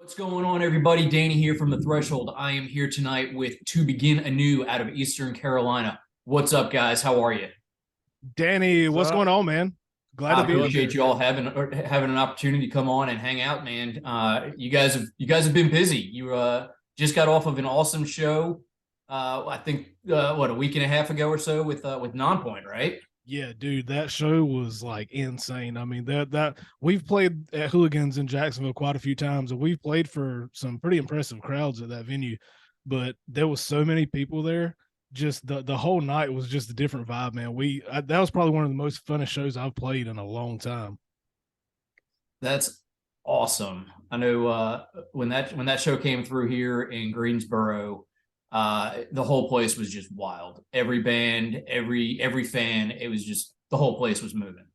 What's going on, everybody? Danny here from The Threshold. I am here tonight with To Begin Anew out of Eastern Carolina. What's up, guys? How are you? Danny, what's going on, man? Glad I to be with appreciate you all having an opportunity to come on and hang out, man. You guys have been busy. You just got off of an awesome show. I think a week and a half ago or so with Nonpoint, right? Yeah, dude, that show was like insane. I mean, that we've played at Hooligans in Jacksonville quite a few times, and we've played for some pretty impressive crowds at that venue. But there was so many people there. Just the whole night was just a different vibe, man. That was probably one of the most funnest shows I've played in a long time. That's awesome. I know when that show came through here in Greensboro, the whole place was just wild. Every band, every fan, it was just the whole place was moving.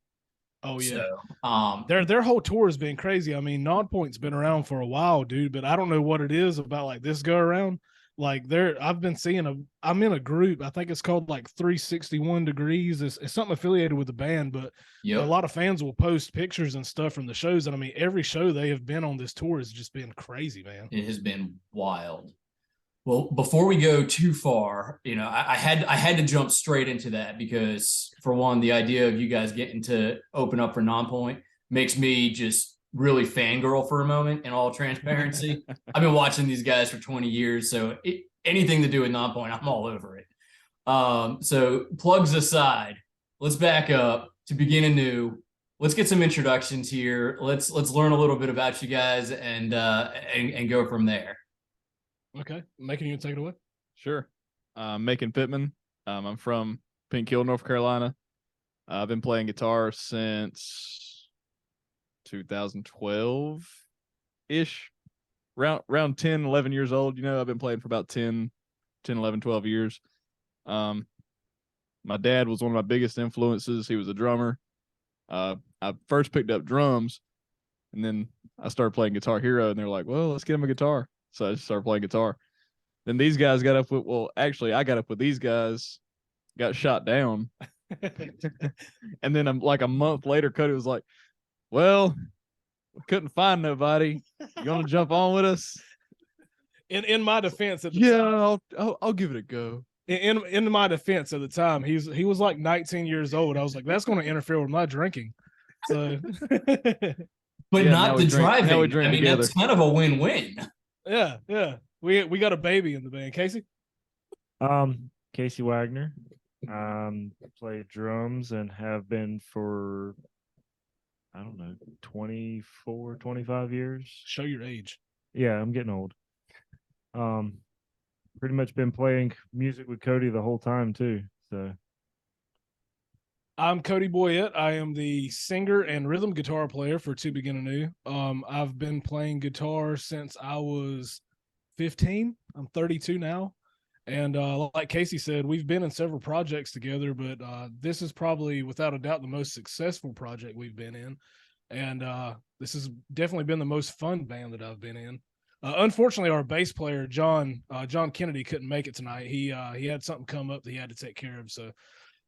Oh yeah. So, Their whole tour has been crazy. I mean, Nonpoint's been around for a while, dude, but I don't know what it is about like this go around. Like I've been seeing I'm in a group. I think it's called like 361 Degrees. It's something affiliated with the band, but a yep, lot of fans will post pictures and stuff from the shows. And I mean, every show they have been on this tour has just been crazy, man. it has been wild. Well, before we go too far, I had to jump straight into that because for one, the idea of you guys getting to open up for Nonpoint makes me just really fangirl for a moment in all transparency. I've been watching these guys for 20 years, so anything to do with Nonpoint, I'm all over it. So plugs aside, let's back up to begin anew. Let's get some introductions here. Let's learn a little bit about you guys and go from there. Okay, making you take it away. Sure. Macon Pittman. I'm from Pink Hill, North Carolina. I've been playing guitar since 2012 ish, around 10, 11 years old. I've been playing for about 10, 11, 12 years. My dad was one of my biggest influences. He was a drummer. I first picked up drums, and then I started playing Guitar Hero, and they're like, well, let's get him a guitar. So I just started playing guitar. Then these guys got up with, actually, I got up with these guys, got shot down. And then I'm like a month later, Cody was like, well, we couldn't find nobody. You want to jump on with us? In my defense, at the Yeah, I'll give it a go. In my defense at the time, he was like 19 years old. I was like, that's going to interfere with my drinking. So, but Yeah, not the driving. now we drink I mean, together. that's kind of a win-win. yeah. We got a baby in the band. Casey? Casey Wagner. Play drums and have been for, I don't know, 24, 25 years. Show your age. Yeah, I'm getting old. Pretty much been playing music with Cody the whole time too. So I'm Cody Boyette. I am the singer and rhythm guitar player for To Begin Anew. I've been playing guitar since I was 15. I'm 32 now. And like Casey said, we've been in several projects together, but this is probably without a doubt the most successful project we've been in. And this has definitely been the most fun band that I've been in. Unfortunately, our bass player, John Kennedy, couldn't make it tonight. He had something come up that he had to take care of. So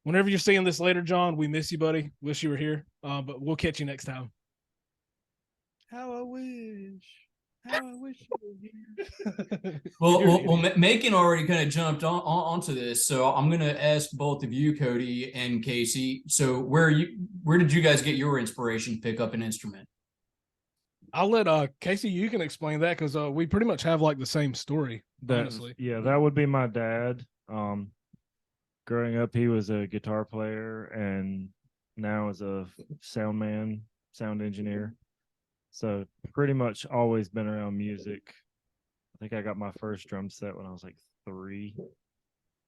whenever you're seeing this later, John, we miss you, buddy. Wish you were here, but we'll catch you next time. How I wish you were here. Well, Macon already kind of jumped onto this, so I'm going to ask both of you, Cody and Casey. So where did you guys get your inspiration to pick up an instrument? I'll let Casey, you can explain that because we pretty much have like the same story, honestly. Yeah, that would be my dad. Growing up, he was a guitar player and now is a sound engineer. So pretty much always been around music. I think I got my first drum set when I was like 3.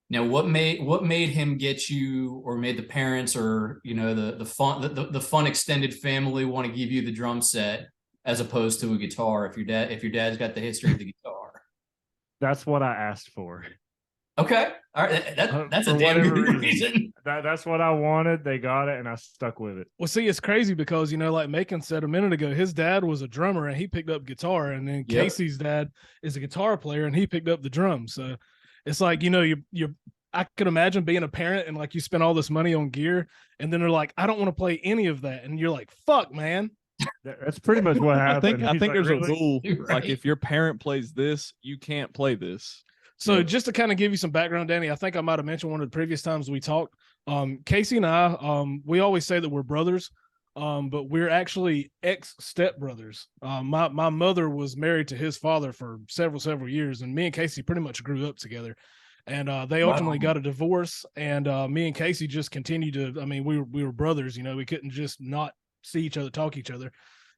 Now, what made him get you, or made the parents, or the fun extended family want to give you the drum set as opposed to a guitar? If your dad's got the history of the guitar, That's what I asked for. okay, all right, that's a damn good reason. That's what I wanted. They got it, and I stuck with it. Well, see, it's crazy because, like Macon said a minute ago, his dad was a drummer and he picked up guitar. And then Yep. Casey's dad is a guitar player and he picked up the drums. So it's like, I could imagine being a parent and like you spend all this money on gear and then they're like, I don't want to play any of that. And you're like, fuck, man. That's pretty much what happened. I He's think like, there's "Really?" a rule. Right. Like if your parent plays this, you can't play this. So Yeah. just to kind of give you some background, Danny, I think I might have mentioned one of the previous times we talked. Casey and I, we always say that we're brothers, but we're actually ex-stepbrothers. My mother was married to his father for several years, and me and Casey pretty much grew up together. And they ultimately got a divorce, and me and Casey just continued to. I mean, we were brothers. You know, we couldn't just not see each other, talk to each other.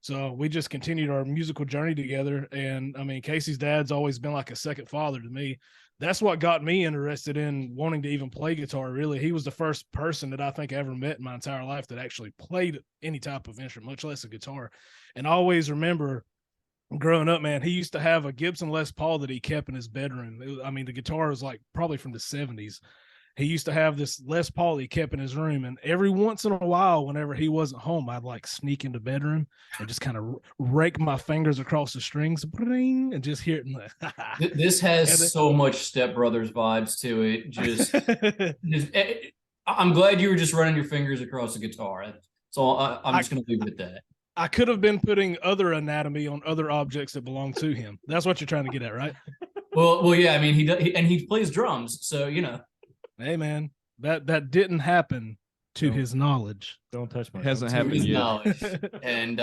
So we just continued our musical journey together. And I mean, Casey's dad's always been like a second father to me. That's what got me interested in wanting to even play guitar. Really, he was the first person that I think I ever met in my entire life that actually played any type of instrument, much less a guitar. And I always remember growing up, man, he used to have a Gibson Les Paul that he kept in his bedroom. I mean, the guitar was like probably from the 70s. He used to have this Les Paul he kept in his room, and every once in a while, whenever he wasn't home, I'd like sneak into bedroom and just kind of rake my fingers across the strings and just hear it. This has so much Step Brothers vibes to it. I'm glad you were just running your fingers across the guitar. So I'm just going to leave it at that. I could have been putting other anatomy on other objects that belong to him. That's what you're trying to get at, right? Well, yeah. I mean, he plays drums, so you know. Hey, man, that didn't happen to his knowledge. Don't touch my. It hasn't To happened his yet. knowledge. And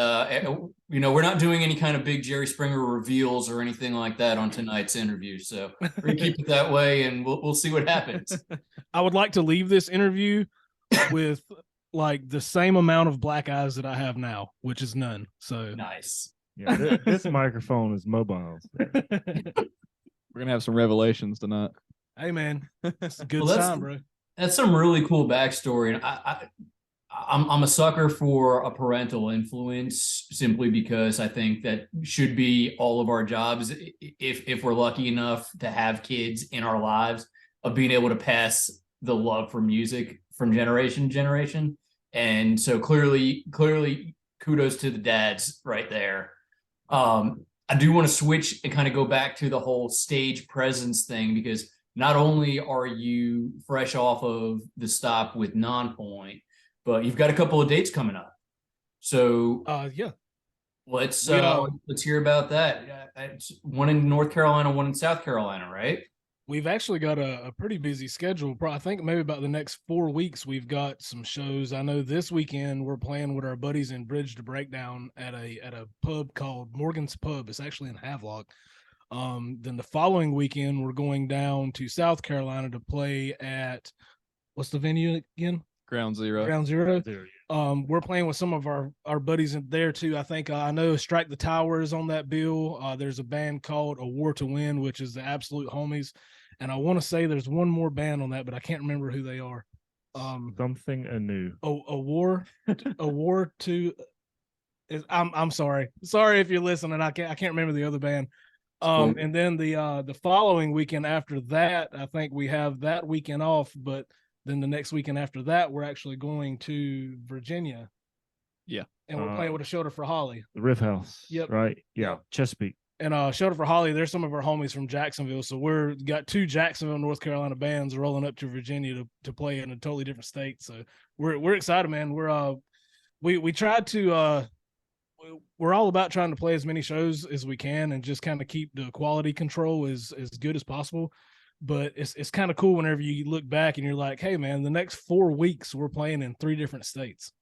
you know, we're not doing any kind of big Jerry Springer reveals or anything like that on tonight's interview. So we're gonna keep it that way, and we'll see what happens. I would like to leave this interview with like the same amount of black eyes that I have now, which is none. So Nice. Yeah, this microphone is mobile. We're gonna have some revelations tonight. Hey, man, it's a good Well, sign, bro. That's some really cool backstory, and I'm a sucker for a parental influence simply because I think that should be all of our jobs if we're lucky enough to have kids in our lives, of being able to pass the love for music from generation to generation. And so clearly kudos to the dads right there. I do want to switch and kind of go back to the whole stage presence thing, because not only are you fresh off of the stop with Nonpoint, but you've got a couple of dates coming up. So Yeah, let's hear about that. It's one in North Carolina, one in South Carolina, right? we've actually got a pretty busy schedule. I think maybe about the next 4 weeks, we've got some shows. I know this weekend we're playing with our buddies in Bridge to Breakdown at a pub called Morgan's Pub. It's actually in Havelock. Then the following weekend, we're going down to South Carolina to play at, what's the venue again? Ground Zero. Ground Zero. We're playing with some of our buddies in there too. I think I know Strike the Tower is on that bill. There's a band called A War to Win, which is the absolute homies. And I want to say there's one more band on that, but I can't remember who they are. Something anew. A war to. I'm sorry if you're listening. I can't remember the other band. And then the following weekend after that, I think we have that weekend off, but then the next weekend after that, we're actually going to Virginia. Yeah. And we're playing with a Shelter for Holly. The Riff House. Yep. Right. Yeah. Chesapeake. And Shelter for Holly, they're some of our homies from Jacksonville. So we're got 2 Jacksonville, North Carolina bands rolling up to Virginia to play in a totally different state. So we're excited, man. We tried to we're all about trying to play as many shows as we can and just kind of keep the quality control as good as possible. But it's kind of cool whenever you look back and you're like, hey man, the next 4 weeks we're playing in 3 different states.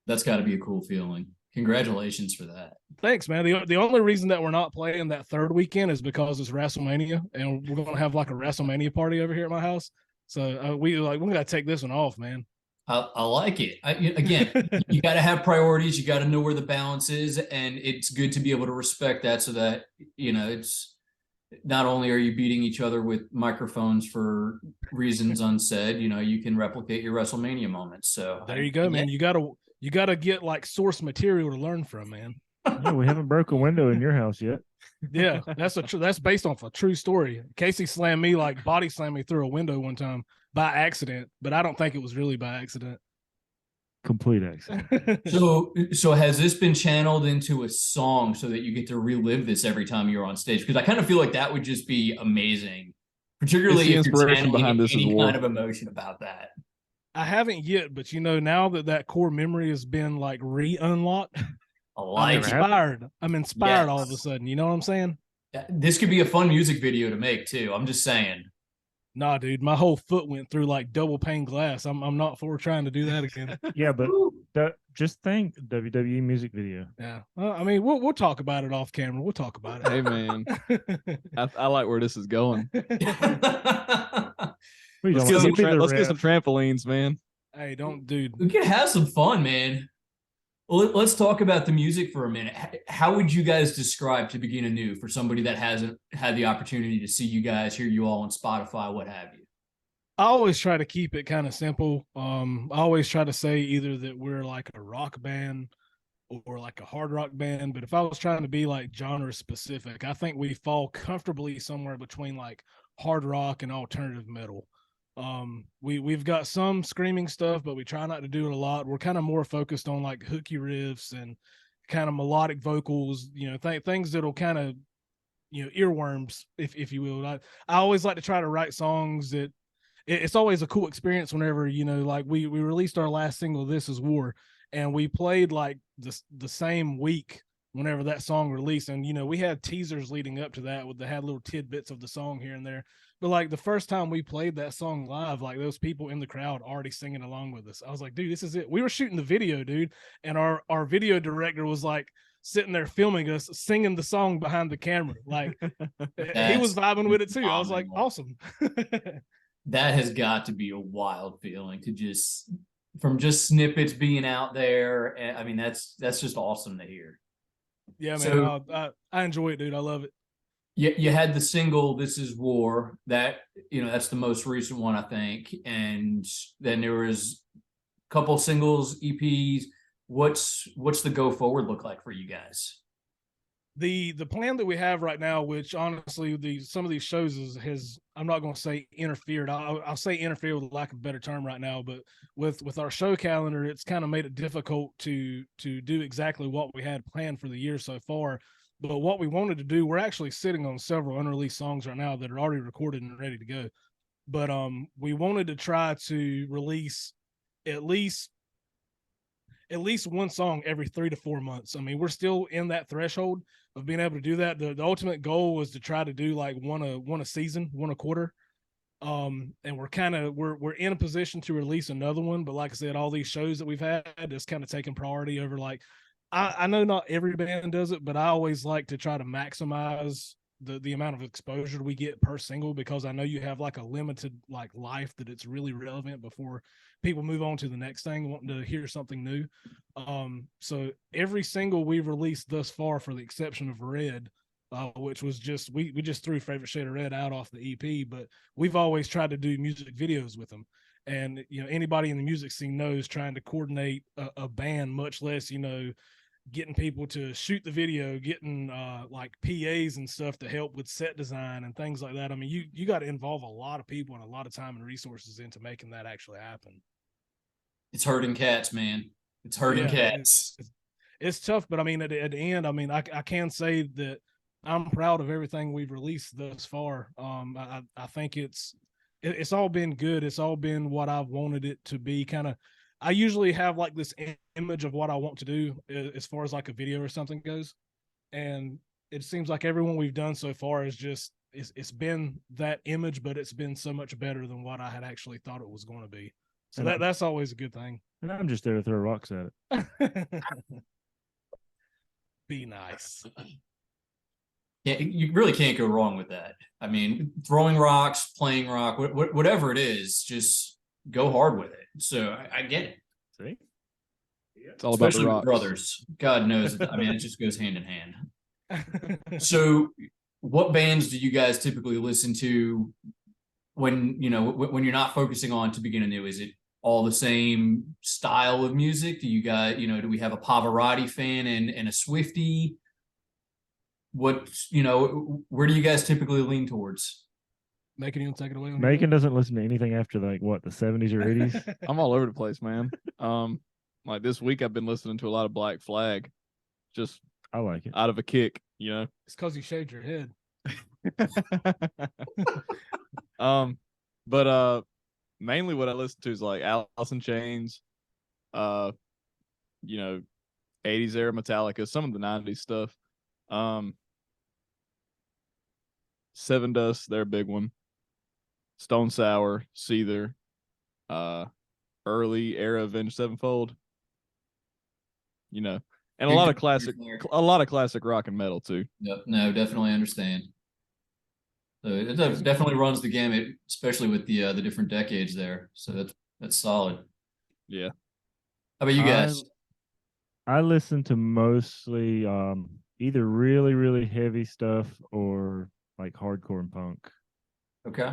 That's got to be a cool feeling. Congratulations for that. Thanks, man. The only reason that we're not playing that 3rd weekend is because it's Wrestlemania, and we're gonna have like a Wrestlemania party over here at my house. So we gotta take this one off, man. I like it. Again, you got to have priorities. You got to know where the balance is, and it's good to be able to respect that, so that it's not only are you beating each other with microphones for reasons unsaid. You can replicate your WrestleMania moments. So there you go, man. You gotta get like source material to learn from, man. Yeah, we haven't broke a window in your house yet. Yeah, that's based off a true story. Casey slammed me, like body slammed me through a window one time by accident, but I don't think it was really by accident. Complete accident. So has this been channeled into a song so that you get to relive this every time you're on stage? Because I kind of feel like that would just be amazing, particularly if you're channeling any kind of emotion about that. I haven't yet, but now that core memory has been like re-unlocked, I I'm like it. inspired. I'm inspired all of a Yes. sudden. You know what I'm saying? This could be a fun music video to make too. I'm just saying. Nah, dude, my whole foot went through like double pane glass. I'm not for trying to do that again. Yeah, but just think WWE music video. Yeah. Well, I mean, we'll talk about it off camera. We'll talk about Hey man, I like where this is going. We Let's don't get some give me the let's get rep. some trampolines, man. Hey, don't, dude. We can have some fun, man. Well, let's talk about the music for a minute. How would you guys describe To Begin Anew for somebody that hasn't had the opportunity to see you guys, hear you all on Spotify, what have you? I always try to keep it kind of simple. I always try to say either that we're like a rock band or like a hard rock band. But if I was trying to be like genre specific, I think we fall comfortably somewhere between like hard rock and alternative metal. We've got some screaming stuff, but we try not to do it a lot. We're kind of more focused on like hooky riffs and kind of melodic vocals, things that'll kind of, earworms, if you will. I always like to try to write songs that it's always a cool experience whenever, like we released our last single, This Is War, and we played like the same week whenever that song released. And, we had teasers leading up to that that had little tidbits of the song here and there. But like the first time we played that song live, like those people in the crowd already singing along with us. I was like, dude, this is it. We were shooting the video, dude. And our video director was like sitting there filming us singing the song behind the camera. Like he was vibing with it too. I was like, awesome. That has got to be a wild feeling to from just snippets being out there. I mean, that's just awesome to hear. Yeah, man. So, I enjoy it, dude. I love it. You had the single "This Is War" that that's the most recent one, I think, and then there was a couple singles, EPs. What's the go forward look like for you guys? The plan that we have right now, which honestly, some of these shows has I'm not going to say interfered. I'll say interfered with lack of a better term right now, but with our show calendar, it's kind of made it difficult to do exactly what we had planned for the year so far. But what we wanted to do, we're actually sitting on several unreleased songs right now that are already recorded and ready to go. But we wanted to try to release at least one song every 3 to 4 months. I mean, we're still in that threshold of being able to do that. The ultimate goal was to try to do like one a season, one a quarter. And we're in a position to release another one. But like I said, all these shows that we've had is kind of taking priority over like, I know not every band does it, but I always like to try to maximize the amount of exposure we get per single, because I know you have like a limited like life that it's really relevant before people move on to the next thing, wanting to hear something new. So every single we've released thus far, for the exception of Red, which was just we just threw Favorite Shade of Red out off the EP, but we've always tried to do music videos with them. And anybody in the music scene knows trying to coordinate a band, much less getting people to shoot the video, getting like PAs and stuff to help with set design and things like that. I mean, you got to involve a lot of people and a lot of time and resources into making that actually happen. It's hurting cats, man. It's hurting cats. It's tough, but I mean, at the end, I mean, I can say that I'm proud of everything we've released thus far. I think it's all been good. It's all been what I've wanted it to be. I usually have like this image of what I want to do as far as like a video or something goes. And it seems like everyone we've done so far is just, it's been that image, but it's been so much better than what I had actually thought it was going to be. So that's always a good thing. And I'm just there to throw rocks at it. Be nice. Yeah, you really can't go wrong with that. I mean, throwing rocks, playing rock, whatever it is, just go hard with it. So I get it. See? It's all about the rocks. Brothers. God knows. I mean, it just goes hand in hand. So what bands do you guys typically listen to when you're not focusing on To Begin Anew? Is it all the same style of music? Do you guys, do we have a Pavarotti fan and a Swiftie? Where do you guys typically lean towards? Macon, you want to take it away? Macon doesn't listen to anything after like what, the 70s or 80s. I'm all over the place, man. Like this week I've been listening to a lot of Black Flag. Just I like it. Out of a kick, It's because you shaved your head. But mainly what I listen to is like Alice in Chains, '80s era Metallica, some of the '90s stuff. Seven Dust, they're a big one. Stone Sour, Seether, early era Avenged Sevenfold. You know, and a lot of classic rock and metal too. Yep, no, definitely understand. So it definitely runs the gamut, especially with the different decades there. So that's solid. Yeah. How about you guys? I listen to mostly either really, really heavy stuff or like hardcore and punk. Okay.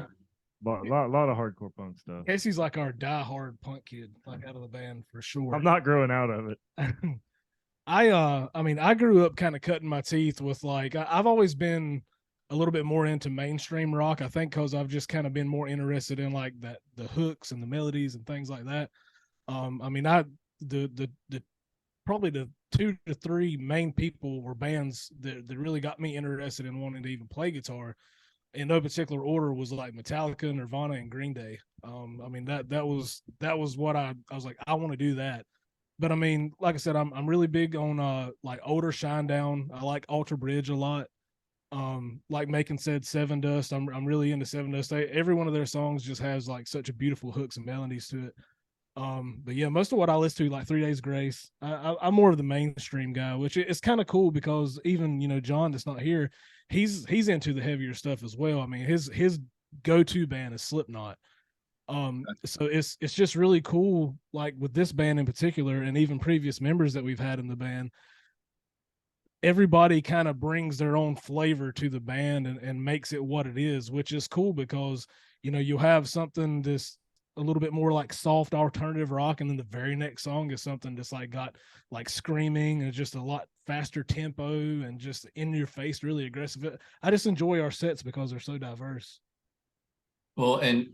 Lot of hardcore punk stuff. Casey's like our diehard punk kid, like out of the band for sure. I'm not growing out of it. I mean, I grew up kind of cutting my teeth with like I've always been a little bit more into mainstream rock. I think because I've just kind of been more interested in like the hooks and the melodies and things like that. I mean, the probably the 2 to 3 main people were bands that really got me interested in wanting to even play guitar. In no particular order was like Metallica, Nirvana, and Green Day. I mean that was what I was like, I want to do that. But I mean, like I said, I'm really big on like older Shinedown. I like Alter Bridge a lot. Like Macon said, Seven Dust. I'm really into Seven Dust. Every one of their songs just has like such a beautiful hooks and melodies to it. But yeah, most of what I listen to, like 3 Days Grace, I'm more of the mainstream guy, which is kind of cool because even John that's not here, he's into the heavier stuff as well. I mean, his go-to band is Slipknot. So it's just really cool, like with this band in particular, and even previous members that we've had in the band. Everybody kind of brings their own flavor to the band and makes it what it is, which is cool because you have something this a little bit more like soft alternative rock, and then the very next song is something that's like got like screaming and just a lot faster tempo and just in your face, really aggressive. I just enjoy our sets because they're so diverse. Well, and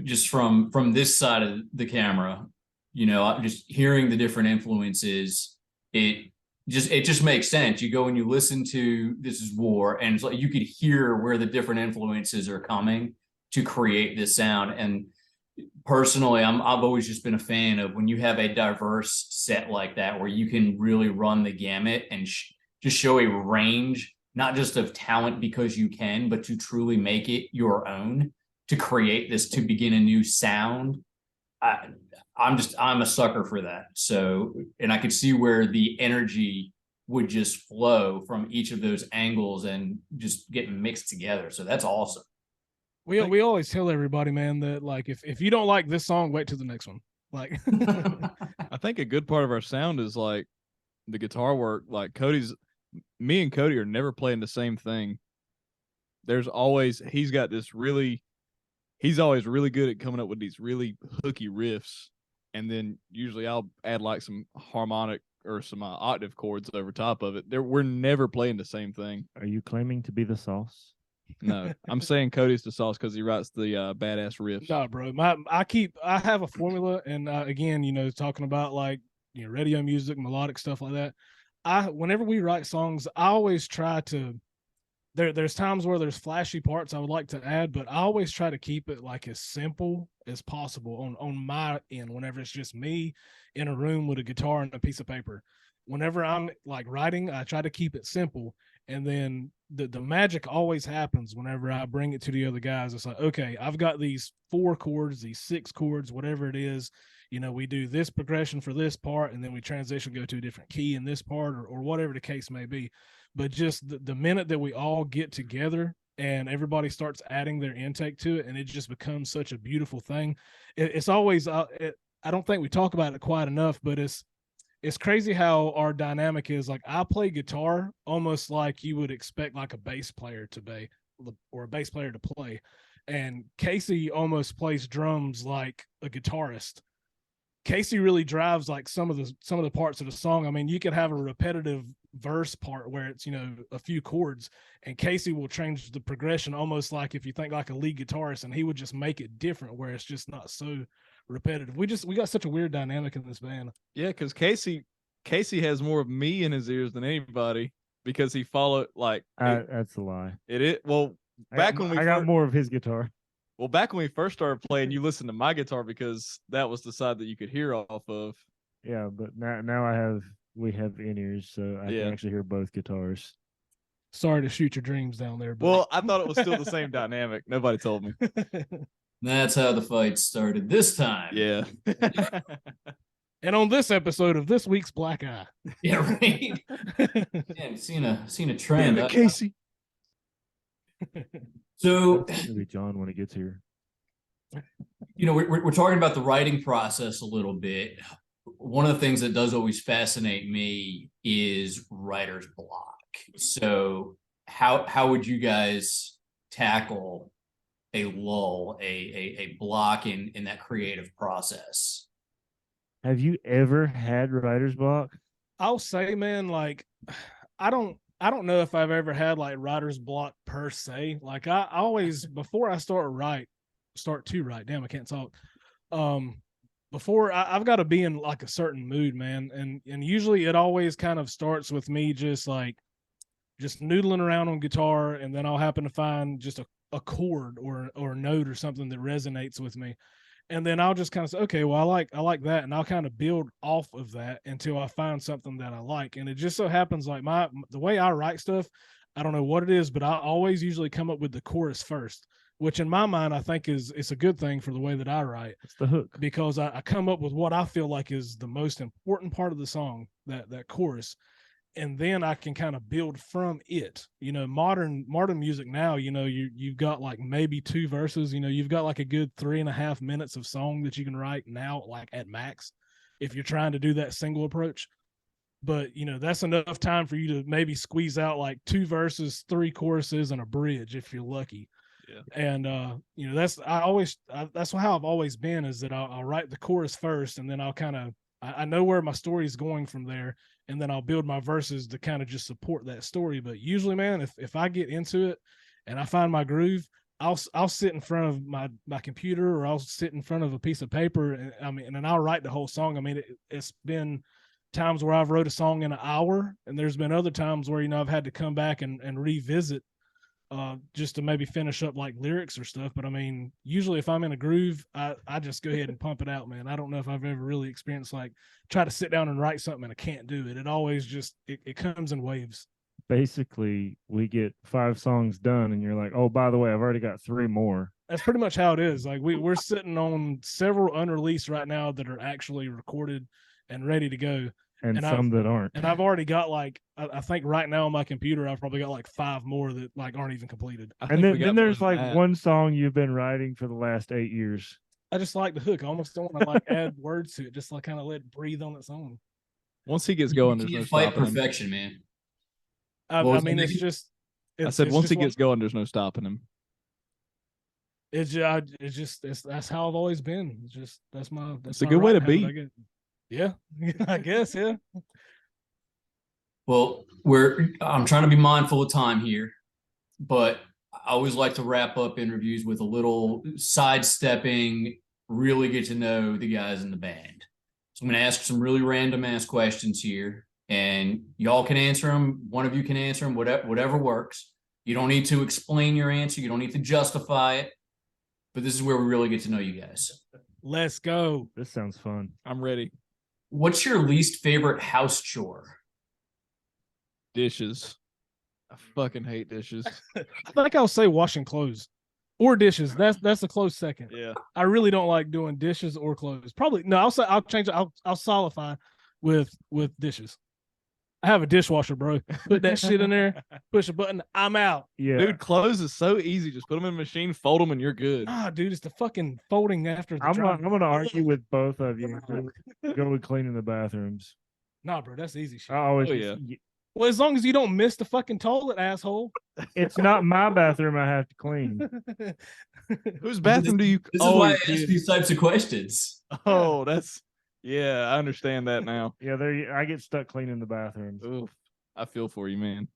just from this side of the camera, just hearing the different influences, it just makes sense. You go and you listen to This Is War, and it's like you could hear where the different influences are coming to create this sound. And personally, I've always just been a fan of when you have a diverse set like that, where you can really run the gamut and just show a range, not just of talent because you can, but to truly make it your own, to create this To Begin Anew sound. I'm a sucker for that. So, and I could see where the energy would just flow from each of those angles and just get mixed together. So that's awesome. We always tell everybody, man, that like if you don't like this song, wait till the next one. Like I think a good part of our sound is like the guitar work. Like me and Cody are never playing the same thing. He's always really good at coming up with these really hooky riffs. And then usually I'll add like some harmonic or some octave chords over top of it. We're never playing the same thing. Are you claiming to be the sauce? No, I'm saying Cody's the sauce because he writes the badass riffs. No, bro. I have a formula, and again, talking about like radio music, melodic stuff like that. Whenever we write songs, I always try to. There's times where there's flashy parts I would like to add, but I always try to keep it like as simple as possible on my end. Whenever it's just me in a room with a guitar and a piece of paper, whenever I'm like writing, I try to keep it simple. And then the magic always happens whenever I bring it to the other guys. It's like, okay, I've got these 4 chords, these 6 chords, whatever it is. We do this progression for this part, and then we transition, go to a different key in this part, or whatever the case may be. But just the minute that we all get together and everybody starts adding their intake to it, and it just becomes such a beautiful thing. It's always, I don't think we talk about it quite enough, but it's crazy how our dynamic is. Like I play guitar almost like you would expect like a bass player to be, or a bass player to play. And Casey almost plays drums like a guitarist. Casey really drives like some of the parts of the song. I mean, you could have a repetitive verse part where it's, a few chords, and Casey will change the progression almost like if you think like a lead guitarist, and he would just make it different where it's just not so repetitive. We got such a weird dynamic in this band. Yeah, because Casey has more of me in his ears than anybody because he followed like that's a lie. It is well back when I got more of his guitar. Well, back when we first started playing, you listened to my guitar because that was the side that you could hear off of. Yeah, but now I have we have in-ears, so I Yeah. can actually hear both guitars. Sorry to shoot your dreams down there, but Well, I thought it was still the same dynamic. Nobody told me. That's how the fight started this time. Yeah. And on this episode of this week's Black Eye. Yeah, right. Yeah, seen a trend. Damn it, Casey. So, Maybe John when he gets here. you know, we're talking about the writing process a little bit. One of the things that does always fascinate me is writer's block. So how would you guys tackle a lull, a block in that creative process? Have you ever had writer's block? I'll say, man, like I don't know if I've ever had like writer's block per se. Like I always, before I start to write, damn, I can't talk. Before I've got to be in like a certain mood, man. And usually it always kind of starts with me just noodling around on guitar, and then I'll happen to find just a chord or a note or something that resonates with me. And then I'll just kind of say, okay, well, I like that. And I'll kind of build off of that until I find something that I like. And it just so happens like the way I write stuff, I don't know what it is, but I always usually come up with the chorus first, which in my mind, I think it's a good thing for the way that I write. It's the hook. Because I come up with what I feel like is the most important part of the song, that chorus. And then I can kind of build from it. You know, modern music now, you know, you've got like maybe 2 verses, you know, you've got like a good 3.5 minutes of song that you can write now, like at max, if you're trying to do that single approach. But, you know, that's enough time for you to maybe squeeze out like 2 verses, 3 choruses, and a bridge if you're lucky. Yeah. And, you know, that's how I've always been, is that I'll write the chorus first, and then I'll kind of, I know where my story is going from there, and then I'll build my verses to kind of just support that story. But usually, man, if I get into it and I find my groove, I'll sit in front of my computer, or I'll sit in front of a piece of paper, and then I'll write the whole song. I mean, it's been times where I've wrote a song in an hour, and there's been other times where, you know, I've had to come back and revisit just to maybe finish up like lyrics or stuff. But I mean, usually if I'm in a groove, I just go ahead and pump it out, man. I don't know if I've ever really experienced like try to sit down and write something and I can't do it. It always just it comes in waves. Basically, we get 5 songs done, and you're like, oh, by the way, I've already got 3 more. That's pretty much how it is. Like we're sitting on several unreleased right now that are actually recorded and ready to go. And some I've, that aren't. And I've already got like, I think right now on my computer, I've probably got like 5 more that like aren't even completed. And then there's like one song you've been writing for the last 8 years. I just like the hook. I almost don't want to like add words to it. Just like kind of let it breathe on its own. Once he gets going, there's no fight stopping perfection, man. I mean, it's just. I said once he gets going, there's no stopping him. That's how I've always been. That's a good way to be. Yeah, I guess. Yeah. Well, I'm trying to be mindful of time here, but I always like to wrap up interviews with a little sidestepping, really get to know the guys in the band. So I'm going to ask some really random ass questions here, and y'all can answer them. One of you can answer them, whatever works. You don't need to explain your answer. You don't need to justify it, but this is where we really get to know you guys. Let's go. This sounds fun. I'm ready. What's your least favorite house chore? Dishes. I fucking hate dishes. I think I'll say washing clothes or dishes. That's a close second. Yeah. I really don't like doing dishes or clothes. Probably no. I'll change it. I'll solidify with dishes. I have a dishwasher, bro. Put that shit in there, push a button, I'm out. Yeah. Dude, clothes is so easy. Just put them in a machine, fold them, and you're good. Nah, dude, it's the fucking folding after the I'm dry. gonna argue with both of you. Go with cleaning the bathrooms. Nah, bro, that's easy shit. I always yeah. Well, as long as you don't miss the fucking toilet, asshole. It's not my bathroom I have to clean. Whose bathroom do you? This is why I ask these types of questions. Oh, that's yeah. I understand that now. Yeah, I get stuck cleaning the bathrooms. Oof, I feel for you, man.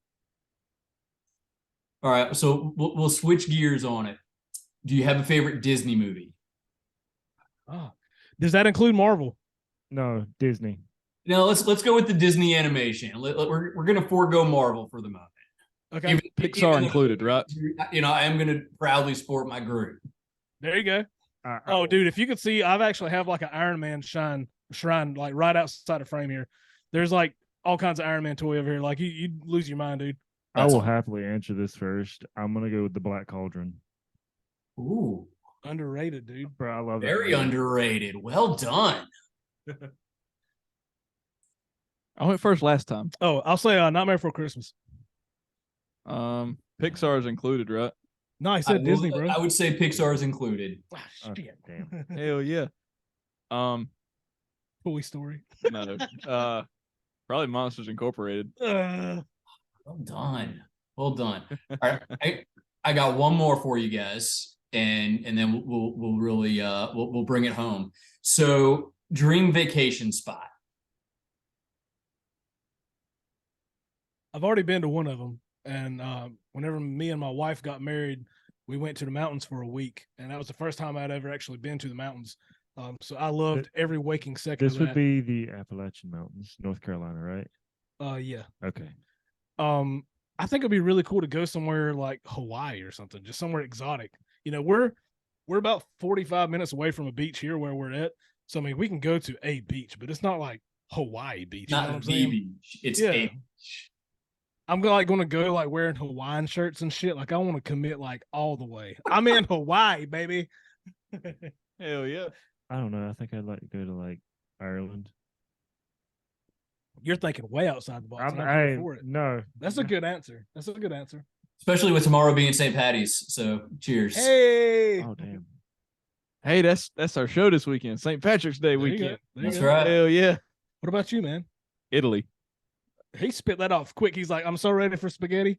All right, so we'll switch gears on it. Do you have a favorite Disney movie? Oh, does that include Marvel? No, Disney. No, let's go with the Disney animation. We're gonna forego Marvel for the moment. Okay, Pixar included, right? You know, I am gonna proudly sport my group. there you go. Oh, dude, if you could see, I've actually have like an Iron Man shrine like right outside of frame here. There's like all kinds of Iron Man toy over here. Like you'd lose your mind, dude. I will happily answer this first. I'm gonna go with the Black Cauldron. Ooh, Underrated, dude. Bro, I love that. very movie. underrated. Well done. I went first last time. Oh, I'll say Nightmare Before Christmas. Pixar's included, right? No, I said Disney, bro. I would say Pixar is included. Ah, Oh, shit. damn. Hell yeah. Toy Story. No. Probably Monsters Incorporated. Uh, Well done. Well done. All right, I got one more for you guys, and then we'll really we'll bring it home. So, dream vacation spot. I've already been to one of them, and whenever me and my wife got married, we went to the mountains for a week, and that was the first time I'd ever actually been to the mountains. So I loved every waking second. This of would that. be the Appalachian Mountains, North Carolina, right? Yeah. Okay. I think it'd be really cool to go somewhere like Hawaii or something, just somewhere exotic. You know, we're about 45 minutes away from a beach here where we're at. So I mean, we can go to a beach, but it's not like Hawaii beach. You know what I'm Not the saying? beach. It's Yeah. a beach. I'm going to go like wearing Hawaiian shirts and shit. Like I want to commit like all the way. I'm in Hawaii, baby. Hell yeah. I don't know. I think I'd like to go to like Ireland. You're thinking way outside the box. I'm, I'm I, here for it. no. That's a good answer. That's a good answer. Especially with tomorrow being St. Patty's. So, cheers. Hey, Oh damn. Hey, that's our show this weekend. St. Patrick's Day There you go. weekend. There you That's go. right. Hell yeah. What about you, man? Italy. He spit that off quick. He's like, I'm so ready for spaghetti.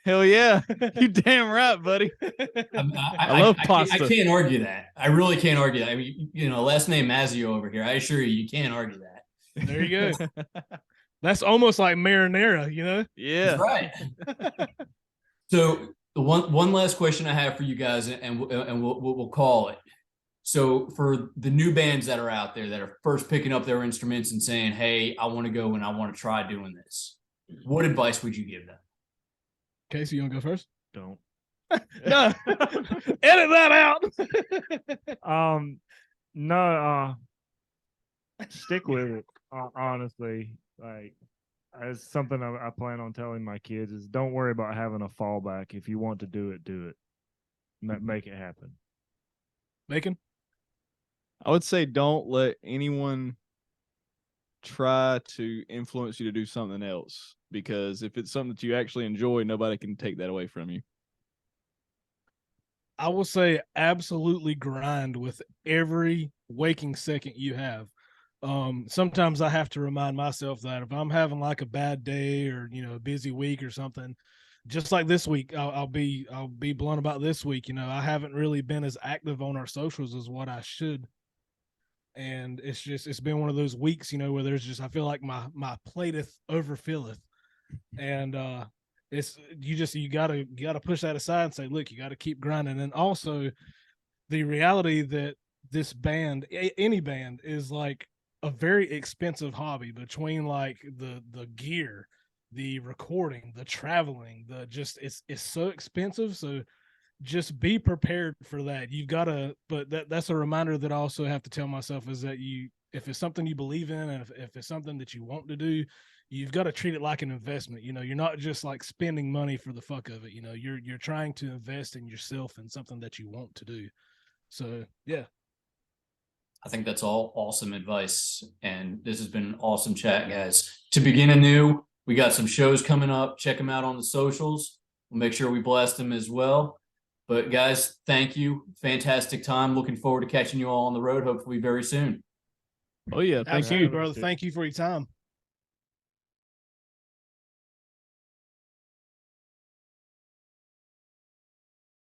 Hell yeah. You damn right, buddy. I love pasta. I can't argue that. I really can't argue that. I mean, last name Mazzio over here. I assure you can't argue that. There you go. That's almost like marinara, you know? Yeah. That's right. So the one last question I have for you guys, and we'll call it. So for the new bands that are out there that are first picking up their instruments and saying, "Hey, I want to go and I want to try doing this," what advice would you give them? Casey, you want to go first? Don't. No, edit that out. No, stick with it. Honestly, like as something I plan on telling my kids is don't worry about having a fallback. If you want to do it, do it. Make it happen. Bacon? I would say don't let anyone try to influence you to do something else, because if it's something that you actually enjoy, nobody can take that away from you. I will say absolutely grind with every waking second you have. Sometimes I have to remind myself that if I'm having like a bad day or a busy week or something, just like this week, I'll be blunt about this week. I haven't really been as active on our socials as what I should, and it's been one of those weeks, where there's just I feel like my plateth overfilleth, and you gotta push that aside and say, look, you got to keep grinding, and also the reality that this band, any band, is like a very expensive hobby between like the gear, the recording, the traveling, it's so expensive. So just be prepared for that. You've got to, but that's a reminder that I also have to tell myself is that if it's something you believe in and if it's something that you want to do, you've got to treat it like an investment. You're not just like spending money for the fuck of it. You're trying to invest in yourself and something that you want to do. So yeah. I think that's all awesome advice. And this has been an awesome chat, guys. To begin anew, we got some shows coming up. Check them out on the socials. We'll make sure we blast them as well. But guys, thank you. Fantastic time. Looking forward to catching you all on the road, hopefully very soon. Oh yeah. Thank Absolutely, you. brother. Thank you for your time.